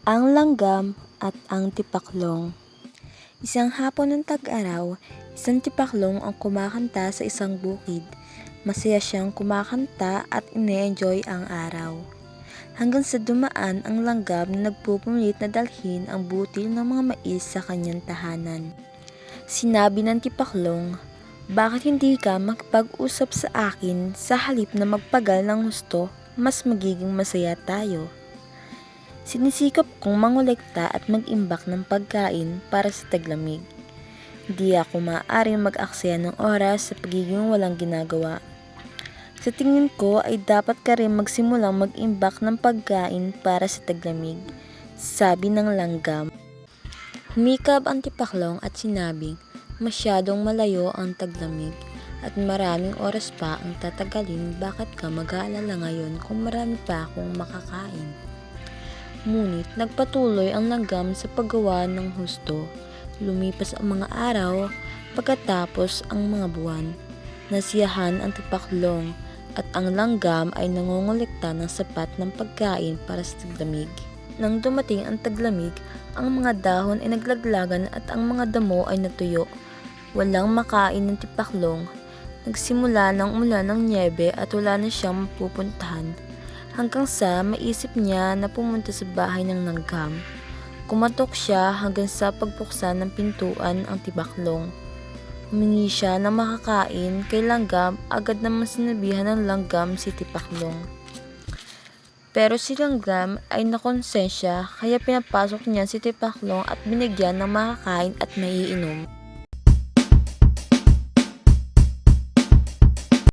Ang langgam at ang tipaklong. Isang hapon ng tag-araw, isang tipaklong ang kumakanta sa isang bukid. Masaya siyang kumakanta at ine-enjoy ang araw. Hanggang sa dumaan ang langgam na nagpupumilit na dalhin ang butil ng mga mais sa kanyang tahanan. Sinabi ng tipaklong, "Bakit hindi ka makipag-usap sa akin sa halip na magpagal ng husto? Mas magiging masaya tayo." Sinisikap kong mangolekta at mag-imbak ng pagkain para sa taglamig. Hindi ako maaaring mag-aksaya ng oras sa pagiging walang ginagawa. Sa tingin ko ay dapat ka rin magsimulang mag-imbak ng pagkain para sa taglamig, sabi ng langgam. Humikab ang tipaklong at sinabing, "Masyadong malayo ang taglamig at maraming oras pa ang tatagalin, bakit ka mag-aalala ngayon kung marami pa akong makakain?" Ngunit nagpatuloy ang langgam sa paggawa ng husto. Lumipas ang mga araw, pagkatapos ang mga buwan. Nasiyahan ang tipaklong at ang langgam ay nangongolekta ng sapat ng pagkain para sa taglamig. Nang dumating ang taglamig, ang mga dahon ay naglaglagan at ang mga damo ay natuyo. Walang makain ng tipaklong. Nagsimula ng umulan ng niyebe at wala na siyang mapupuntahan. Hanggang sa maisip niya na pumunta sa bahay ng langgam. Kumatok siya hanggang sa pagbuksan ng pintuan ang tipaklong. Humingi siya ng makakain kay langgam, agad naman sinabihan ng langgam si tipaklong. Pero si langgam ay nakonsensya kaya pinapasok niya si tipaklong at binigyan ng makakain at maiinom.